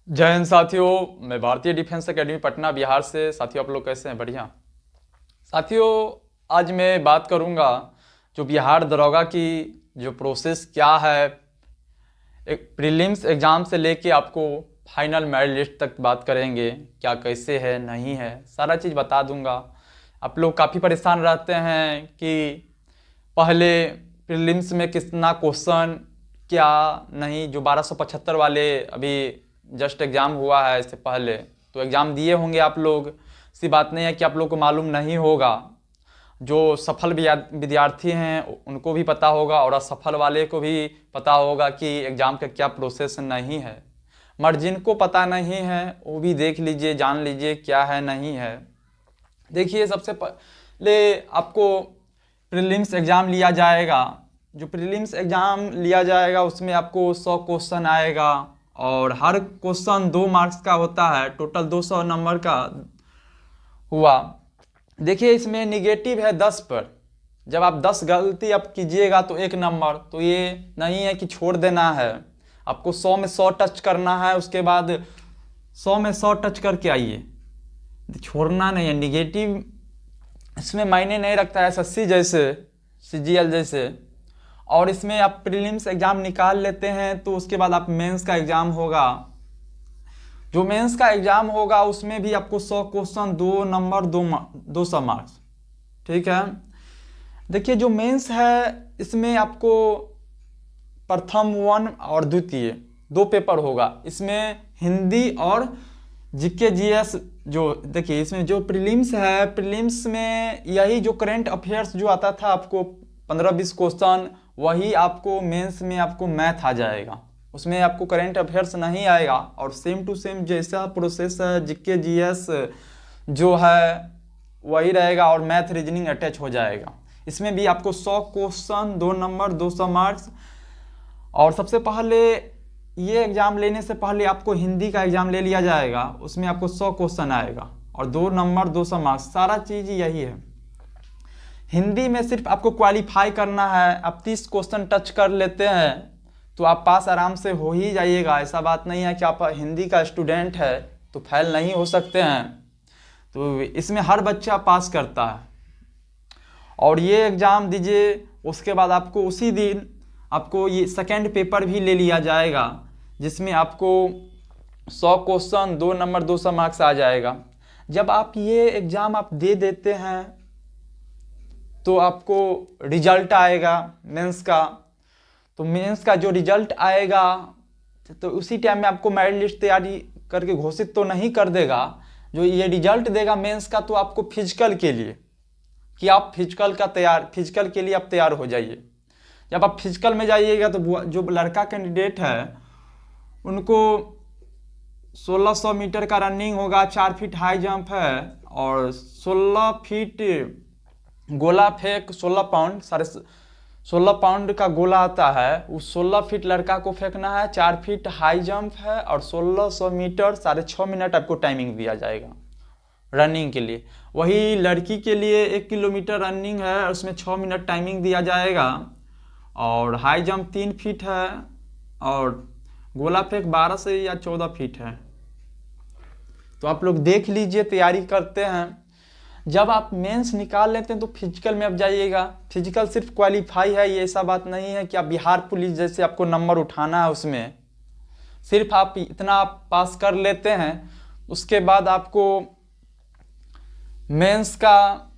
जय हिंद साथियों। मैं भारतीय डिफेंस एकेडमी पटना बिहार से। साथियों आप लोग कैसे हैं? बढ़िया। साथियों आज मैं बात करूंगा जो बिहार दरोगा की जो प्रोसेस क्या है, एक प्रीलिम्स एग्ज़ाम से लेके आपको फाइनल मेरिट लिस्ट तक बात करेंगे। क्या कैसे है नहीं है सारा चीज़ बता दूंगा। आप लोग काफ़ी परेशान रहते हैं कि पहले प्रीलिम्स में कितना क्वेश्चन क्या नहीं। जो 1275 वाले अभी जस्ट एग्ज़ाम हुआ है इससे पहले, तो एग्ज़ाम दिए होंगे आप लोग। सी बात नहीं है कि आप लोग को मालूम नहीं होगा। जो सफल विद्यार्थी हैं उनको भी पता होगा और असफल वाले को भी पता होगा कि एग्ज़ाम का क्या प्रोसेस नहीं है। मगर जिनको पता नहीं है वो भी देख लीजिए, जान लीजिए क्या है नहीं है। देखिए सबसे पहले आपको प्रीलिम्स एग्ज़ाम लिया जाएगा। जो प्रीलिम्स एग्ज़ाम लिया जाएगा उसमें आपको 100 क्वेश्चन आएगा और हर क्वेश्चन 2 मार्क्स का होता है। टोटल 200 नंबर का हुआ। देखिए इसमें निगेटिव है 10 पर। जब आप 10 गलती आप कीजिएगा तो 1 नंबर। तो ये नहीं है कि छोड़ देना है, आपको 100 में 100 टच करना है। उसके बाद 100 में 100 टच करके आइए, छोड़ना नहीं है। निगेटिव इसमें मायने नहीं रखता है, एसएससी जैसे, सीजीएल जैसे। और इसमें आप प्रीलिम्स एग्ज़ाम निकाल लेते हैं तो उसके बाद आप मेंस का एग्ज़ाम होगा। जो मेंस का एग्ज़ाम होगा उसमें भी आपको 100 क्वेश्चन 2 नंबर 200 मार्क्स। ठीक है। देखिए जो मेंस है इसमें आपको प्रथम 1 और द्वितीय 2 पेपर होगा। इसमें हिंदी और जीके जीएस। जो देखिए इसमें जो प्रीलिम्स है, प्रीलिम्स में यही जो करंट अफेयर्स जो आता था आपको 15-20 क्वेश्चन, वही आपको मेंस में आपको मैथ आ जाएगा। उसमें आपको करंट अफेयर्स नहीं आएगा। और सेम टू सेम जैसा प्रोसेस है जीके जीएस जो है वही रहेगा और मैथ रीजनिंग अटैच हो जाएगा। इसमें भी आपको 100 क्वेश्चन 2 नंबर 200 मार्क्स। और सबसे पहले ये एग्ज़ाम लेने से पहले आपको हिंदी का एग्ज़ाम ले लिया जाएगा। उसमें आपको 100 क्वेश्चन आएगा और 2 नंबर 200 मार्क्स। सारा चीज़ यही है। हिंदी में सिर्फ आपको क्वालिफाई करना है। आप 30 क्वेश्चन टच कर लेते हैं तो आप पास आराम से हो ही जाइएगा। ऐसा बात नहीं है कि आप हिंदी का स्टूडेंट है तो फेल नहीं हो सकते हैं। तो इसमें हर बच्चा पास करता है। और ये एग्ज़ाम दीजिए, उसके बाद आपको उसी दिन आपको ये सेकेंड पेपर भी ले लिया जाएगा जिसमें आपको 100 क्वेश्चन 2 नंबर 200 मार्क्स आ जाएगा। जब आप ये एग्ज़ाम आप दे देते हैं तो आपको रिजल्ट आएगा मेंस का। तो मेंस का जो रिजल्ट आएगा तो उसी टाइम में आपको मेरिट लिस्ट तैयारी करके घोषित तो नहीं कर देगा। जो ये रिजल्ट देगा मेंस का तो आपको फिजिकल के लिए, कि आप फिजिकल के लिए आप तैयार हो जाइए। जब आप फिजिकल में जाइएगा तो जो लड़का कैंडिडेट है उनको 1600 मीटर का रनिंग होगा, 4 फीट हाई जंप है और 16 फीट गोला फेंक 16 पाउंड 16 पाउंड का गोला आता है। उस 16 फीट लड़का को फेंकना है, 4 फीट हाई जंप है और 1600 मीटर 6.5 मिनट आपको टाइमिंग दिया जाएगा रनिंग के लिए। वही लड़की के लिए 1 किलोमीटर रनिंग है, उसमें 6 मिनट टाइमिंग दिया जाएगा। और हाई जंप 3 फीट है और गोला फेंक 12 से या 14 फीट है। तो आप लोग देख लीजिए, तैयारी करते हैं। जब आप मेंस निकाल लेते हैं तो फिजिकल में आप जाइएगा। फिजिकल सिर्फ क्वालिफाई है, ये ऐसा बात नहीं है कि आप बिहार पुलिस जैसे आपको नंबर उठाना है। उसमें सिर्फ आप इतना आप पास कर लेते हैं, उसके बाद आपको मेंस का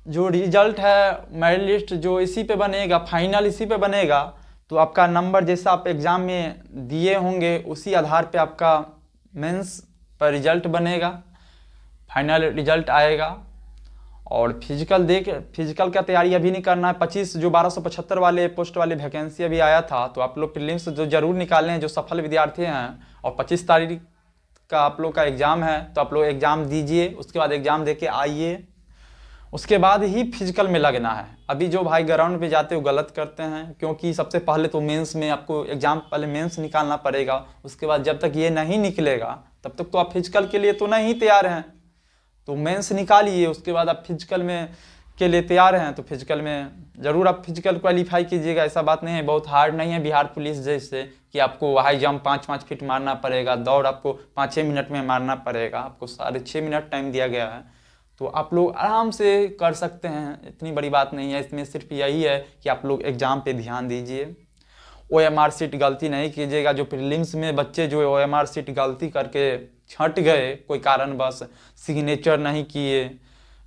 जो रिजल्ट है मेरिट लिस्ट जो इसी पे बनेगा, फाइनल इसी पे बनेगा। तो आपका नंबर जैसा आप एग्ज़ाम में दिए होंगे उसी आधार पे आपका मेंस पर रिजल्ट बनेगा, फाइनल रिजल्ट आएगा। और फिजिकल का तैयारी अभी नहीं करना है। 25 जो 1275 वाले पोस्ट वाले वैकेंसी अभी आया था तो आप लोग प्रीलिम्स जो जरूर निकालें हैं जो सफल विद्यार्थी हैं। और 25 तारीख का आप लोग का एग्ज़ाम है तो आप लोग एग्ज़ाम दीजिए, उसके बाद एग्ज़ाम दे के आइए, उसके बाद ही फिजिकल में लगना है। अभी जो भाई ग्राउंड पे जाते हो गलत करते हैं, क्योंकि सबसे पहले तो मेंस में आपको एग्ज़ाम पहले मेंस निकालना पड़ेगा। उसके बाद जब तक ये नहीं निकलेगा तब तक तो आप फिजिकल के लिए तो नहीं तैयार हैं। तो मेंस निकालिए, उसके बाद आप फिजिकल में के लिए तैयार हैं तो फिजिकल में ज़रूर आप फिजिकल क्वालिफाई कीजिएगा। ऐसा बात नहीं है, बहुत हार्ड नहीं है बिहार पुलिस जैसे कि आपको हाई जंप 5-5 फीट मारना पड़ेगा, दौड़ आपको 5-6 मिनट में मारना पड़ेगा, आपको 6.5 मिनट टाइम दिया गया है तो आप लोग आराम से कर सकते हैं। इतनी बड़ी बात नहीं है, इसमें सिर्फ यही है कि आप लोग एग्ज़ाम पे ध्यान दीजिए। OMR शीट गलती नहीं कीजिएगा। जो प्रीलिम्स में बच्चे जो OMR शीट गलती करके छंट गए कोई कारणवश, सिग्नेचर नहीं किए,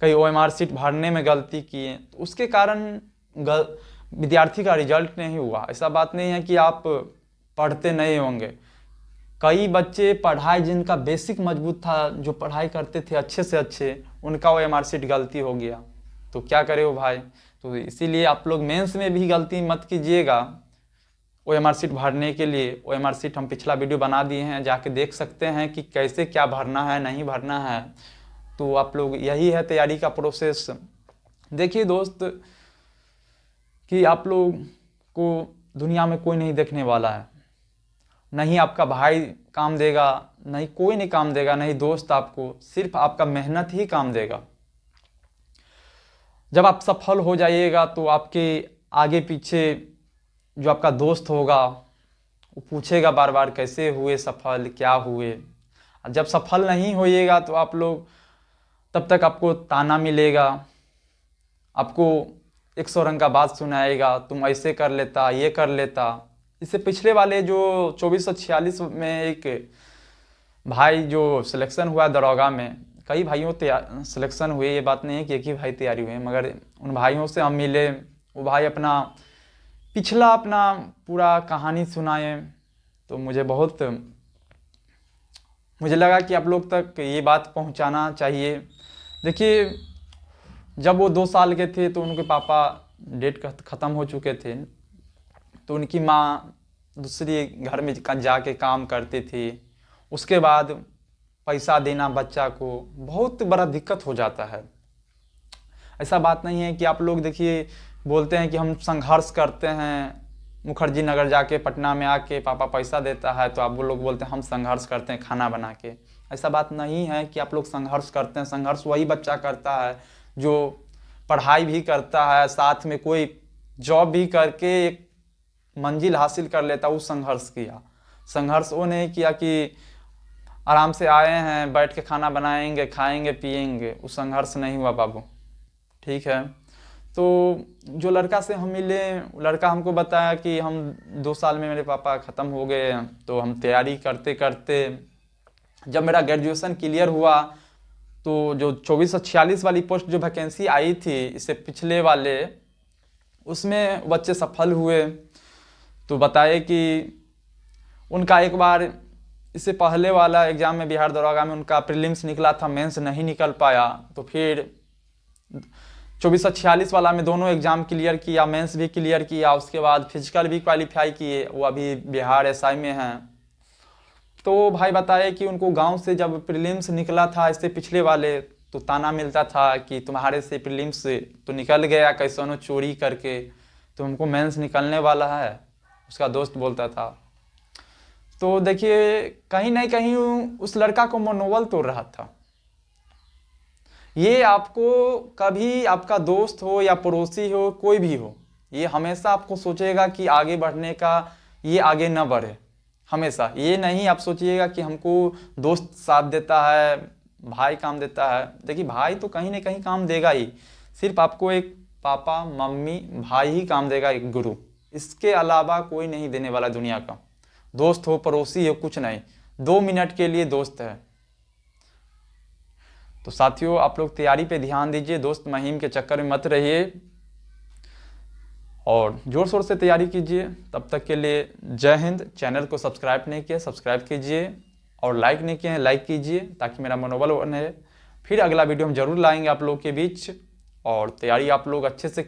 कहीं OMR शीट भरने में गलती किए तो उसके कारण विद्यार्थी का रिजल्ट नहीं हुआ। ऐसा बात नहीं है कि आप पढ़ते नहीं होंगे, कई बच्चे पढ़ाई जिनका बेसिक मजबूत था, जो पढ़ाई करते थे अच्छे से अच्छे, उनका OMR शीट गलती हो गया तो क्या करे वो भाई। तो इसीलिए आप लोग मेंस में भी गलती मत कीजिएगा। OMR शीट भरने के लिए OMR शीट हम पिछला वीडियो बना दिए हैं, जाके देख सकते हैं कि कैसे क्या भरना है नहीं भरना है। तो आप लोग, यही है तैयारी का प्रोसेस। देखिए दोस्त कि आप लोग को दुनिया में कोई नहीं देखने वाला है, नहीं आपका भाई काम देगा, नहीं कोई नहीं काम देगा, नहीं दोस्त, आपको सिर्फ आपका मेहनत ही काम देगा। जब आप सफल हो जाइएगा तो आपके आगे पीछे जो आपका दोस्त होगा वो पूछेगा बार बार कैसे हुए सफल, क्या हुए। जब सफल नहीं होइएगा तो आप लोग, तब तक आपको ताना मिलेगा, आपको 100 रंग का बात सुनाएगा, तुम ऐसे कर लेता, ये कर लेता। इससे पिछले वाले जो 2446 में एक भाई जो सिलेक्शन हुआ दरोगा में, कई भाइयों सिलेक्शन हुए, ये बात नहीं है कि एक ही भाई तैयारी हुए, मगर उन भाइयों से हम मिले, वो भाई अपना पिछला अपना पूरा कहानी सुनाए तो मुझे लगा कि आप लोग तक ये बात पहुंचाना चाहिए। देखिए जब वो 2 साल के थे तो उनके पापा डेट ख़त्म हो चुके थे, तो उनकी माँ दूसरी घर में जाके काम करती थी। उसके बाद पैसा देना बच्चा को बहुत बड़ा दिक्कत हो जाता है। ऐसा बात नहीं है कि आप लोग देखिए बोलते हैं कि हम संघर्ष करते हैं, मुखर्जी नगर जाके पटना में आके पापा पैसा देता है तो आप वो लोग बोलते हैं हम संघर्ष करते हैं खाना बना के। ऐसा बात नहीं है कि आप लोग संघर्ष करते हैं। संघर्ष वही बच्चा करता है जो पढ़ाई भी करता है, साथ में कोई जॉब भी करके एक मंजिल हासिल कर लेता, वो संघर्ष किया। संघर्ष वो नहीं किया कि आराम से आए हैं बैठ के खाना बनाएंगे खाएंगे पिएंगे, वो संघर्ष नहीं हुआ बाबू। ठीक है, तो जो लड़का से हम मिले, लड़का हमको बताया कि हम 2 साल में मेरे पापा ख़त्म हो गए, तो हम तैयारी करते करते जब मेरा ग्रेजुएशन क्लियर हुआ तो जो 2446 वाली पोस्ट जो वैकेंसी आई थी इससे पिछले वाले, उसमें बच्चे सफल हुए। तो बताए कि उनका एक बार इससे पहले वाला एग्ज़ाम में बिहार दरोगा में उनका प्रीलिम्स निकला था, मेंस नहीं निकल पाया, तो फिर 2446 वाला में दोनों एग्ज़ाम क्लियर किया, मेंस भी क्लियर किया, उसके बाद फिजिकल भी क्वालिफाई किए। वो अभी बिहार SI में हैं। तो भाई बताए कि उनको गांव से जब प्रीलिम्स निकला था इससे पिछले वाले, तो ताना मिलता था कि तुम्हारे से प्रीलिम्स तो निकल गया कैसनो चोरी करके, तो हमको मेंस निकलने वाला है, उसका दोस्त बोलता था। तो देखिए कहीं ना कहीं उस लड़का को मनोबल तोड़ रहा था। ये आपको कभी आपका दोस्त हो या पड़ोसी हो कोई भी हो, ये हमेशा आपको सोचेगा कि आगे बढ़ने का, ये आगे न बढ़े। हमेशा ये नहीं आप सोचिएगा कि हमको दोस्त साथ देता है, भाई काम देता है। देखिए भाई तो कहीं ना कहीं काम देगा ही, सिर्फ आपको एक पापा मम्मी भाई ही काम देगा, एक गुरु, इसके अलावा कोई नहीं देने वाला दुनिया का। दोस्त हो पड़ोसी हो कुछ नहीं, 2 मिनट के लिए दोस्त है। तो साथियों आप लोग तैयारी पे ध्यान दीजिए, दोस्त महिम के चक्कर में मत रहिए और जोर शोर से तैयारी कीजिए। तब तक के लिए जय हिंद। चैनल को सब्सक्राइब नहीं किया सब्सक्राइब कीजिए, और लाइक नहीं किए हैं लाइक कीजिए ताकि मेरा मनोबल बने। फिर अगला वीडियो हम जरूर लाएंगे आप लोग के बीच, और तैयारी आप लोग अच्छे से